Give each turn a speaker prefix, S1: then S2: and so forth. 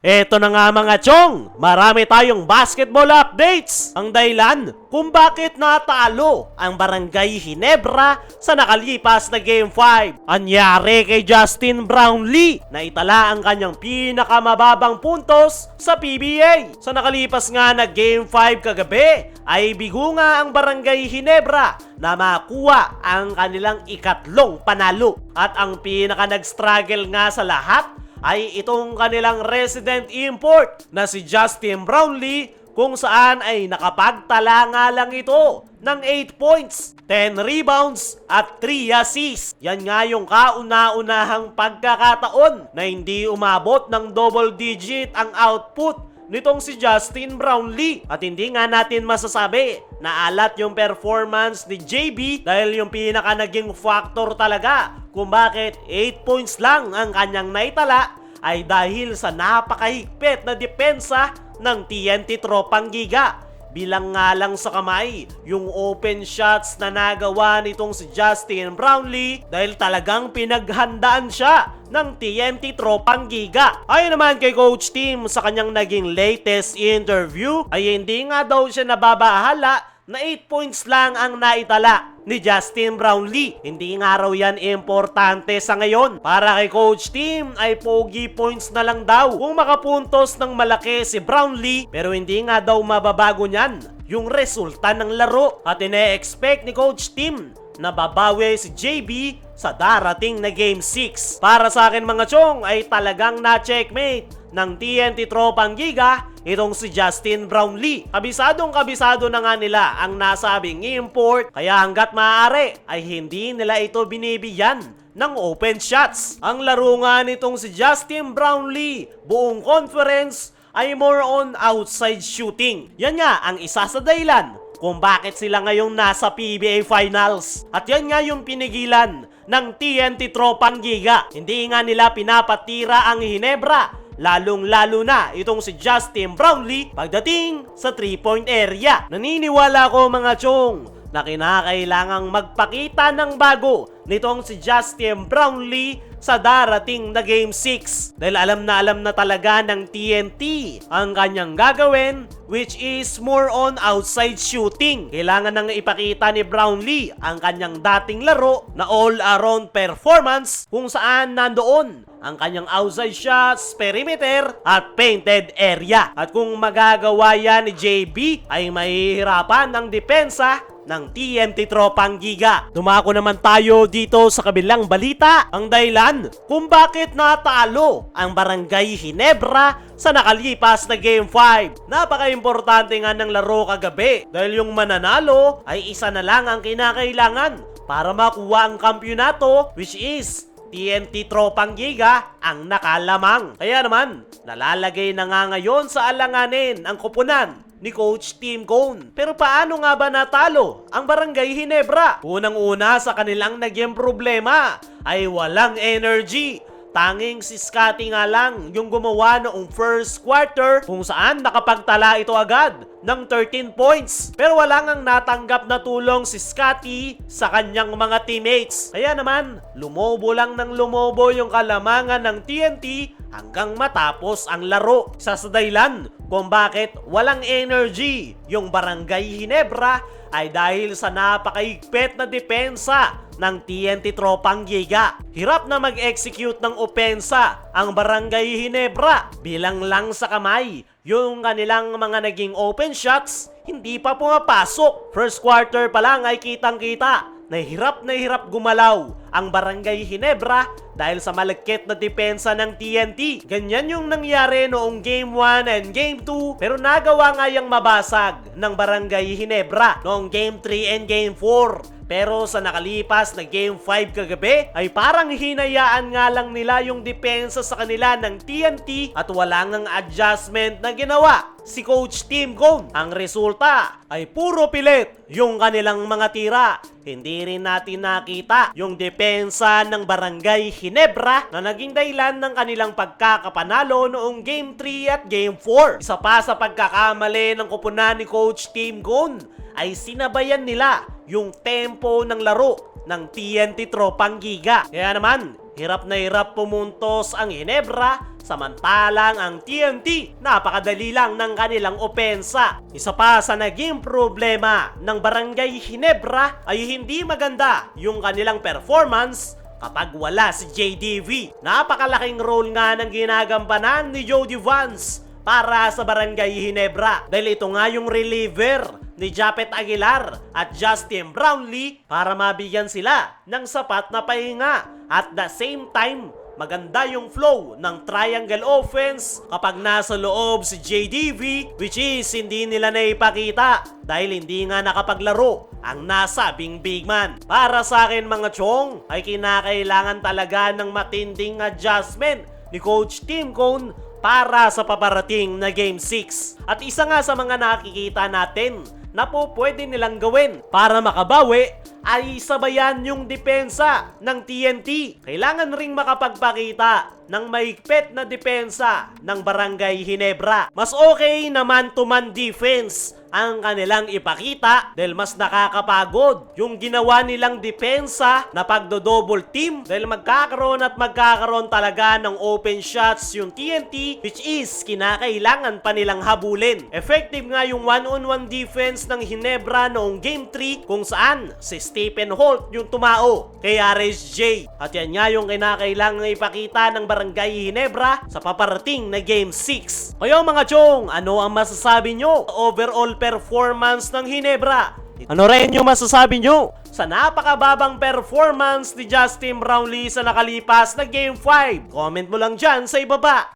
S1: Eto na nga mga chong, marami tayong basketball updates. Ang dahilan kung bakit natalo ang Barangay Ginebra sa nakalipas na Game 5. Anyari kay Justin Brownlee na itala ang kanyang pinakamababang puntos sa PBA. Sa nakalipas nga na Game 5 kagabi ay bigo nga ang Barangay Ginebra na makuha ang kanilang ikatlong panalo. At ang pinaka nag-struggle nga sa lahat ay itong kanilang resident import na si Justin Brownlee, kung saan ay nakapagtala nga lang ito ng 8 points, 10 rebounds at 3 assists. Yan nga yung kauna-unahang pagkakataon na hindi umabot ng double digit ang output nitong si Justin Brownlee. At hindi nga natin masasabi na alat yung performance ni JB dahil yung pinaka naging factor talaga kung bakit 8 points lang ang kanyang naitala ay dahil sa napakahigpit na depensa ng TNT Tropang Giga. Bilang nga lang sa kamay yung open shots na nagawa nitong si Justin Brownlee dahil talagang pinaghandaan siya ng TNT Tropang Giga. Ayon naman kay Coach Tim sa kanyang naging latest interview ay hindi nga daw siya nababahala na 8 points lang ang naitala ni Justin Brownlee. Hindi nga raw yan importante sa ngayon. Para kay Coach Tim ay pogi points na lang daw kung makapuntos ng malaki si Brownlee, pero hindi nga daw mababago niyan yung resulta ng laro. At ine-expect ni Coach Tim na babawi si JB sa darating na Game 6. Para sa akin mga chong ay talagang na-checkmate ng TNT Tropang Giga itong si Justin Brownlee. Kabisadong-kabisado na nga nila ang nasabing import, kaya hanggat maaari ay hindi nila ito binibigyan ng open shots. Ang laro nga nitong si Justin Brownlee buong conference ay more on outside shooting. Yan nga ang isa sa dahilan kung bakit sila ngayong nasa PBA Finals. At yan nga yung pinigilan ng TNT Tropang Giga. Hindi nga nila pinapatira ang Ginebra, lalong-lalo na itong si Justin Brownlee pagdating sa 3-point area. Naniniwala ko mga chong na kinakailangang magpakita ng bago nitong si Justin Brownlee sa darating na Game 6. Dahil alam na talaga ng TNT ang kanyang gagawin, which is more on outside shooting. Kailangan nang ipakita ni Brownlee ang kanyang dating laro na all-around performance kung saan nandoon ang kanyang outside shots, perimeter at painted area. At kung magagawa yan ni JB ay mahihirapan ang depensa ng TNT Tropang Giga. Dumako naman tayo dito sa kabilang balita. Ang dahilan kung bakit natalo ang Barangay Ginebra sa nakalipas na Game 5. Napaka-importante nga ng laro kagabi dahil yung mananalo ay isa na lang ang kinakailangan para makuha ang kampyonato, which is TNT Tropang Giga ang nakalamang. Kaya naman, nalalagay na nga ngayon sa alanganin ang koponan ni Coach Tim Cone. Pero paano nga ba natalo ang Barangay Ginebra? Unang-una sa kanilang naging problema ay walang energy. Tanging si Scotty nga lang yung gumawa noong first quarter kung saan nakapagtala ito agad ng 13 points. Pero wala ngang natanggap na tulong si Scotty sa kanyang mga teammates. Kaya naman, lumobo lang ng lumobo yung kalamangan ng TNT hanggang matapos ang laro. Sa dahilan kung bakit walang energy yung Barangay Ginebra ay dahil sa napakahigpit na depensa ng TNT Tropang Giga. Hirap na mag-execute ng opensa ang Barangay Ginebra. Bilang lang sa kamay yung kanilang mga naging open shots, hindi pa pumapasok. First quarter pa lang ay kitang-kita na hirap gumalaw ang Barangay Ginebra dahil sa malagkit na depensa ng TNT. Ganyan yung nangyari noong Game 1 and Game 2, pero nagawa nga yung mabasag ng Barangay Ginebra noong Game 3 and Game 4. Pero sa nakalipas na Game 5 kagabi ay parang hinayaan nga lang nila yung depensa sa kanila ng TNT at wala ngang adjustment na ginawa si Coach Tim Cone. Ang resulta ay puro pilit yung kanilang mga tira. Hindi rin natin nakita yung depensa ng Barangay Ginebra na naging dahilan ng kanilang pagkakapanalo noong Game 3 at Game 4. Isa pa sa pagkakamali ng koponan ni Coach Tim Cone ay sinabayan nila yung tempo ng laro ng TNT Tropang Giga. Kaya naman, hirap na hirap pumuntos ang Ginebra, samantalang ang TNT napakadali lang ng kanilang opensa. Isa pa sa naging problema ng Barangay Ginebra ay hindi maganda yung kanilang performance kapag wala si JDV. Napakalaking role nga ng ginagampanan ni Jody Vance para sa Barangay Ginebra dahil ito nga yung reliever ni Japet Aguilar at Justin Brownlee para mabigyan sila ng sapat na pahinga. At the same time, maganda yung flow ng triangle offense kapag nasa loob si JDV, which is hindi nila naipakita dahil hindi nga nakapaglaro ang nasabing big man. Para sa akin mga chong, ay kinakailangan talaga ng matinding adjustment ni Coach Tim Cone para sa paparating na Game 6. At isa nga sa mga nakikita natin na po pwede nilang gawin para makabawi ay sabayan yung depensa ng TNT. Kailangan ring makapagpakita ng mahigpit na depensa ng Barangay Ginebra. Mas okay na man-to-man defense ang kanilang ipakita dahil mas nakakapagod yung ginawa nilang depensa na pagdo-double team dahil magkakaroon talaga ng open shots yung TNT, which is kinakailangan pa nilang habulin. Effective nga yung one-on-one defense ng Ginebra noong Game 3 kung saan si Stephen Holt yung tumao kay RSJ. At yan nga yung kinakailangan ipakita ng Barangay Ginebra sa paparating na Game 6. Kayo mga chong, ano ang masasabi nyo overall performance ng Ginebra? Ano rin yung masasabi nyo sa napakababang performance ni Justin Brownlee sa nakalipas na Game 5? Comment mo lang dyan sa ibaba.